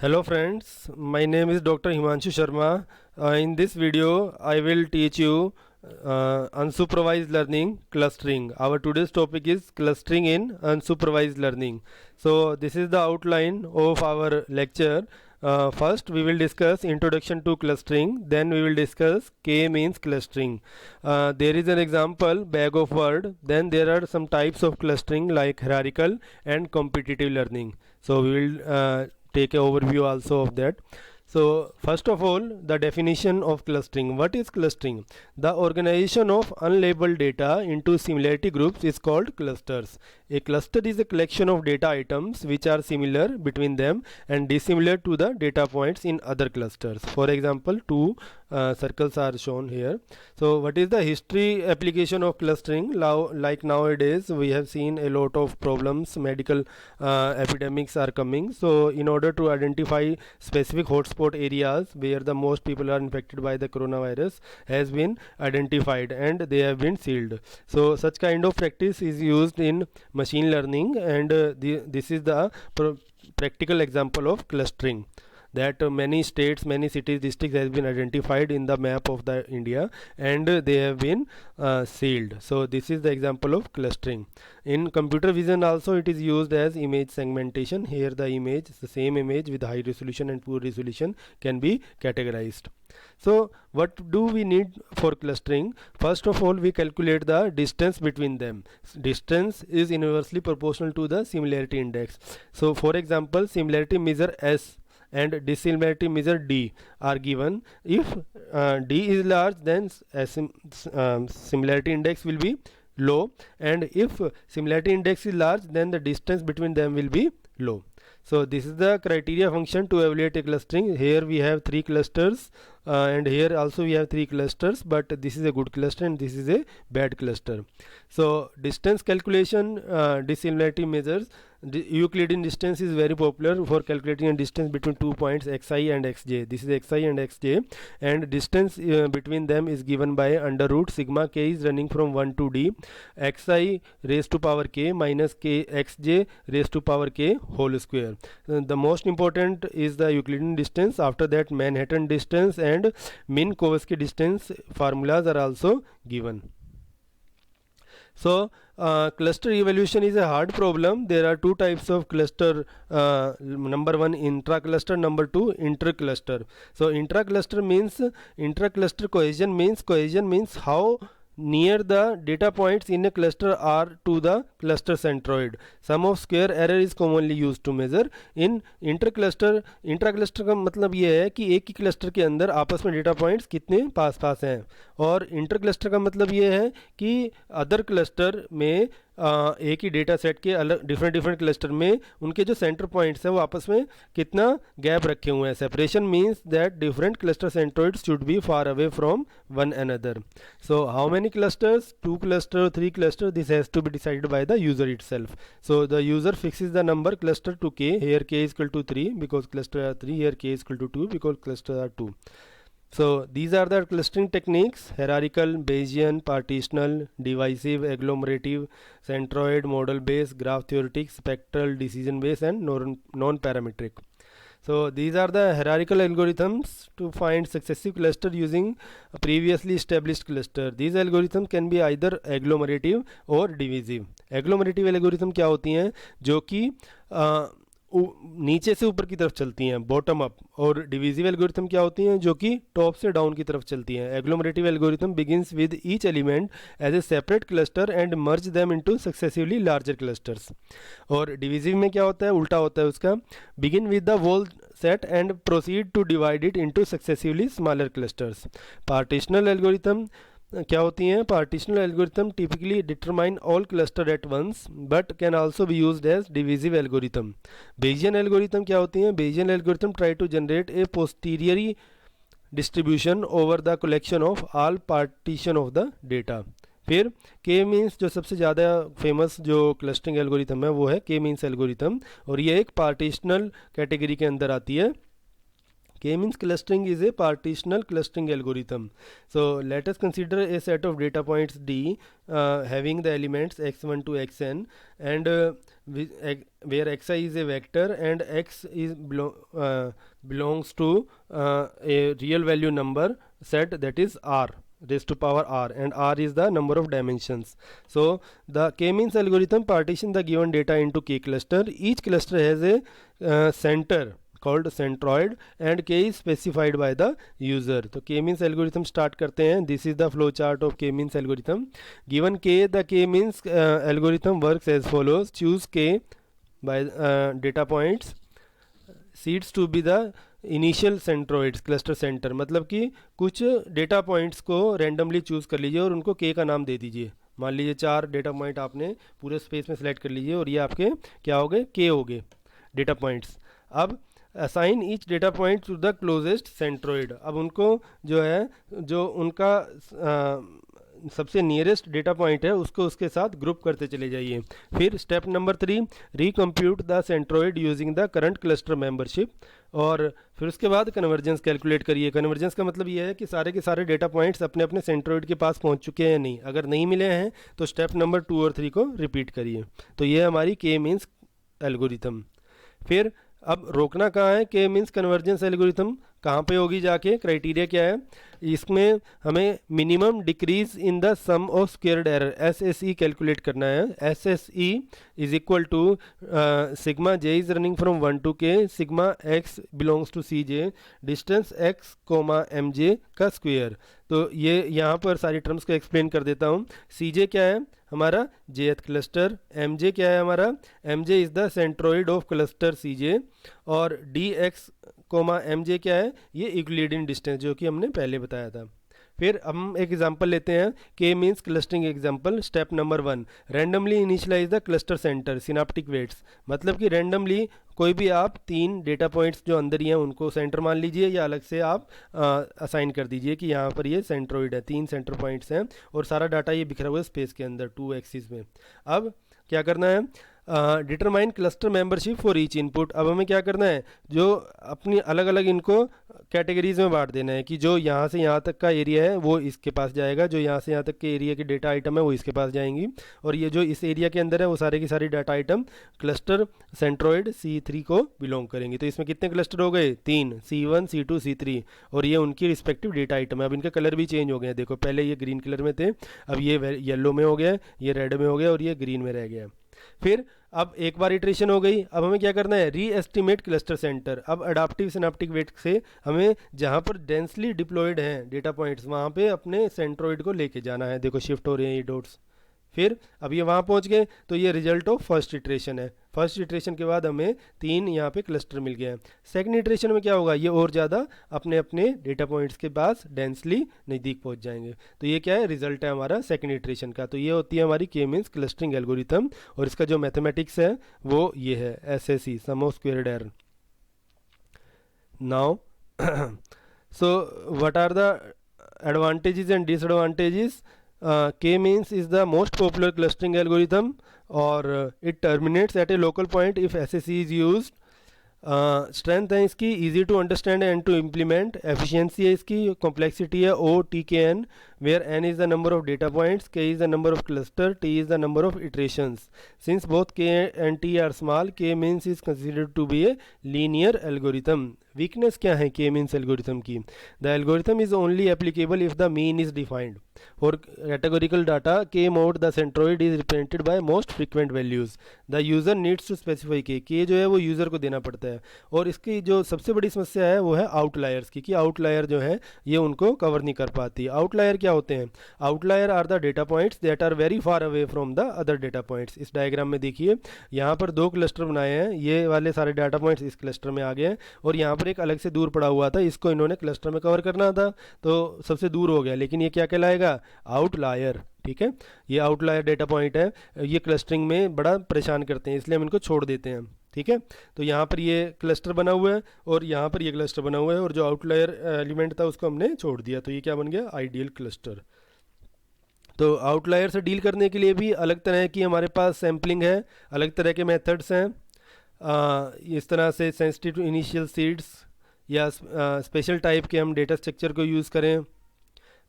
Hello friends, my name is Dr. Himanshu Sharma. In this video, I will teach you unsupervised learning clustering. Our today's topic is clustering in unsupervised learning. So this is the outline of our lecture. First, we will discuss introduction to clustering. Then we will discuss K-means clustering. There is an example, bag of word. Then there are some types of clustering like hierarchical and competitive learning. So we will take an overview also of that. So first of all, the definition of clustering. What is clustering? The organization of unlabeled data into similarity groups is called clusters. A cluster is a collection of data items which are similar between them and dissimilar to the data points in other clusters. For example, two circles are shown here. So what is the history application of clustering? Like nowadays we have seen a lot of problems, medical epidemics are coming. So in order to identify specific hotspot areas where the most people are infected by the coronavirus has been identified and they have been sealed. So such kind of practice is used in machine learning, and this is the practical example of clustering, that many states, many cities, districts has been identified in the map of the India and they have been sealed. So this is the example of clustering. In computer vision also it is used as image segmentation. Here the image, the same image with high resolution and poor resolution can be categorized. So what do we need for clustering? First of all, we calculate the distance between them. Distance is inversely proportional to the similarity index. So for example, similarity measure S and dissimilarity measure D are given. If D is large, then similarity index will be low, and if similarity index is large, then the distance between them will be low. So this is the criteria function to evaluate a clustering. Here we have three clusters and here also we have three clusters, but this is a good cluster and this is a bad cluster. So distance calculation, dissimilarity measures. Euclidean distance is very popular for calculating a distance between 2 points xi and xj. This is xi and xj, and distance between them is given by under root sigma k is running from 1 to d, xi raised to power k minus k xj raised to power k whole square. The most important is the Euclidean distance. After that, Manhattan distance and Minkowski distance formulas are also given. So cluster evaluation is a hard problem. There are two types of cluster. Number one, intra-cluster. Number two, inter-cluster. So intra-cluster means intra-cluster cohesion means how near the data points in a cluster are to the cluster centroid. Sum of square error is commonly used to measure. In intra-cluster का मतलब ये है कि एक ही cluster के अंदर आपस में डेटा पॉइंट्स कितने पास पास हैं, और इंटर क्लस्टर का मतलब ये है कि अदर क्लस्टर में एक ही डेटा सेट के अलग डिफरेंट क्लस्टर में उनके जो सेंटर पॉइंट्स हैं वो आपस में कितना गैप रखे हुए हैं. Separation means that different cluster centroids should be far away from one another. So how many clusters? 2 cluster, 3 cluster, this has to be decided by the user itself. So the user fixes the number cluster to k. Here k is equal to 3 because cluster are 3. Here k is equal to 2 because cluster are 2. So these are the clustering techniques: hierarchical, Bayesian, partitional, divisive, agglomerative, centroid, model based, graph theoretic, spectral, decision based, and non-parametric. So these are the hierarchical algorithms to find successive cluster using a previously established cluster. These algorithms can be either agglomerative or divisive. Agglomerative algorithm क्या होती हैं? जो कि नीचे से ऊपर की तरफ चलती हैं, बॉटम अप. और डिविजिव एल्गोरिथम क्या होती हैं? जो कि टॉप से डाउन की तरफ चलती हैं. Agglomerative algorithm begins with each element as a separate cluster and merge them into successively larger clusters. और डिविजिव में क्या होता है? उल्टा होता है उसका. Begin with the whole set and proceed to divide it into successively smaller clusters. Partitional algorithm क्या होती हैं? Partitional algorithm typically determine all cluster at once but can also be used as divisive algorithm. Bayesian algorithm क्या होती हैं? Bayesian algorithm try to generate a posteriori distribution over the collection of all partition of the data. फिर K means, जो सबसे ज़्यादा famous जो clustering algorithm है वो है के मीन्स एल्गोरिथम, और ये एक पार्टीशनल कैटेगरी के अंदर आती है. K-means clustering is a partitional clustering algorithm. So let us consider a set of data points D having the elements x1 to xn, and where xi is a vector and x is belongs to a real value number set, that is r raised to power r, and r is the number of dimensions. So the K-means algorithm partition the given data into k cluster. Each cluster has a center called centroid and k is specified by the user. तो K-means algorithm start करते हैं. This is the flow chart of K-means algorithm. Given k, the K-means algorithm works as follows. Choose k by data points, seeds to be the initial centroids cluster centre, मतलब कि कुछ data points को randomly choose कर लीजिए और उनको के का नाम दे दीजिए. मान लीजिए 4 डेटा पॉइंट आपने पूरे स्पेस में सेलेक्ट कर लीजिए और ये आपके क्या हो गए, के हो गए डेटा पॉइंट्स. अब assign each data point two the closest centroid. अब उनको जो है, जो उनका सबसे नियरेस्ट डेटा पॉइंट है उसको उसके साथ ग्रुप करते चले जाइए. फिर step number 3, recompute the centroid using the current cluster membership. और फिर उसके बाद कन्वर्जेंस कैलकुलेट करिए. कन्वर्जेंस का मतलब ये है कि सारे के सारे डेटा पॉइंट्स अपने अपने सेंट्रोइड के पास पहुंच चुके हैं या नहीं. अगर नहीं मिले हैं तो स्टेप नंबर 2 और 3 को रिपीट करिए. तो ये हमारी के मीन्स एल्गोरिथम. फिर अब रोकना कहाँ है, के मीन्स कन्वर्जेंस एल्गोरिथम कहाँ पे होगी जाके, क्राइटेरिया क्या है, इसमें हमें minimum decrease in the sum of squared error SSE calculate करना है. SSE is equal to sigma j is running from 1 to k, sigma x belongs to Cj, distance x comma mj का square. तो ये यहाँ पर सारी terms को explain कर देता हूँ. Cj क्या है, हमारा jth क्लस्टर. mj क्या है, हमारा mj is the centroid of cluster Cj. और dx कोमा mj क्या है, ये यूक्लिडियन डिस्टेंस जो कि हमने पहले बताया था. फिर हम एक एग्जांपल लेते हैं, K means clustering example. Step number 1, randomly initialize the cluster center synaptic weights. मतलब कि रैंडमली कोई भी आप 3 डेटा पॉइंट्स जो अंदर ही हैं उनको सेंटर मान लीजिए, या अलग से आप असाइन कर दीजिए कि यहाँ पर ये सेंट्रोइड है, 3 सेंटर पॉइंट्स हैं और सारा डाटा ये बिखरा हुआ है स्पेस के अंदर 2 एक्सिस में. अब क्या करना है, determine cluster membership for each input. अब हमें क्या करना है, जो अपनी अलग अलग इनको कैटेगरीज में बांट देना है कि जो यहाँ से यहाँ तक का एरिया है वो इसके पास जाएगा, जो यहाँ से यहाँ तक के एरिया के डेटा आइटम है वो इसके पास जाएंगी, और ये जो इस एरिया के अंदर है वो सारे की सारी data item cluster centroid C3 को बिलोंग करेंगे. तो इसमें कितने क्लस्टर हो गए, 3, C1 C2 C3, और ये उनकी रिस्पेक्टिव डेटा आइटम है. अब इनके कलर भी चेंज हो गए हैं. देखो पहले ये ग्रीन कलर में थे, अब ये येलो में हो गया, ये रेड में हो गया और ये ग्रीन में रह गया. फिर अब एक बार इटरेशन हो गई, अब हमें क्या करना है, री एस्टिमेट क्लस्टर सेंटर. अब अडाप्टिव सिनाप्टिक वेट से हमें जहाँ पर डेंसली डिप्लॉयड हैं डेटा पॉइंट्स वहाँ पे अपने सेंट्रोइड को लेके जाना है. देखो शिफ्ट हो रहे हैं ये डॉट्स. फिर अब ये वहाँ पहुँच गए तो ये रिजल्ट ऑफ फर्स्ट इटरेशन है. फर्स्ट इटरेशन के बाद हमें 3 यहाँ पे क्लस्टर मिल गया है. सेकंड इटरेशन में क्या होगा, ये और ज़्यादा अपने अपने डेटा पॉइंट्स के पास डेंसली नज़दीक पहुँच जाएंगे. तो ये क्या है, रिजल्ट है हमारा सेकंड इटरेशन का. तो ये होती है हमारी के मीन्स क्लस्टरिंग एल्गोरिथम, और इसका जो मैथमेटिक्स है वो ये है SSE, sum of squared error. Now so what are the advantages and disadvantages. K-means is the most popular clustering algorithm, or it terminates at a local point if SSE is used. Strength है इसकी, easy to understand and to implement. Efficiency है इसकी, complexity है OTKN, where n is the number of data points, k is the number of cluster, t is the number of iterations. Since both k and t are small, k means is considered to be a linear algorithm. Weakness क्या है K means algorithm की, the algorithm is only applicable if the mean is defined. For categorical data K mode the centroid is represented by most frequent values. The user needs to specify K जो है वो user को देना पड़ता है. और इसकी जो सबसे बड़ी समस्या है वो है आउटलायर्स की, कि आउटलायर जो है ये उनको कवर नहीं कर पाती. आउटलायर क्या होते हैं, outlier are the data points that are very far away from the other data points. इस डायग्राम में देखिए यहाँ पर 2 क्लस्टर बनाए हैं, ये वाले सारे डाटा पॉइंट्स इस क्लस्टर में आ गए हैं, और यहाँ पर एक अलग से दूर पड़ा हुआ था, इसको इन्होंने क्लस्टर में कवर करना था तो सबसे दूर हो गया, लेकिन ये क्या कहलाएगा, आउटलायर. ठीक है, ये आउटलायर डेटा पॉइंट है, ये क्लस्टरिंग में बड़ा परेशान करते हैं, इसलिए हम इनको छोड़ देते हैं. ठीक है, तो यहाँ पर ये क्लस्टर बना हुआ है और यहाँ पर ये क्लस्टर बना हुआ है, और जो आउटलायर एलिमेंट था उसको हमने छोड़ दिया, तो ये क्या बन गया, आइडियल क्लस्टर. तो आउटलायर से डील करने के लिए भी अलग तरह की हमारे पास सैम्पलिंग है, अलग तरह के मेथड्स हैं. इस तरह से सेंसिटिव टू इनिशियल सीड्स, या स्पेशल टाइप के हम डेटा स्ट्रक्चर को यूज़ करें।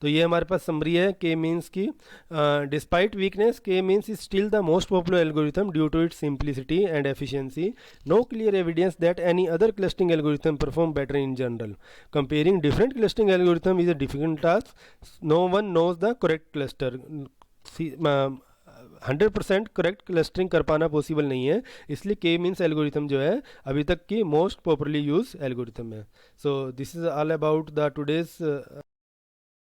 तो ये हमारे पास समरी है के मीन्स की। Despite weakness, K means is still the most popular algorithm due to its simplicity and efficiency. No clear evidence that any other clustering algorithm perform better in general. Comparing different clustering algorithm is a difficult task. No one knows the correct cluster. 100% correct clustering कर पाना possible नहीं है, इसलिए के means algorithm जो है अभी तक की मोस्ट पॉपुलरली यूज एल्गोरिथम है। So this is all about the today's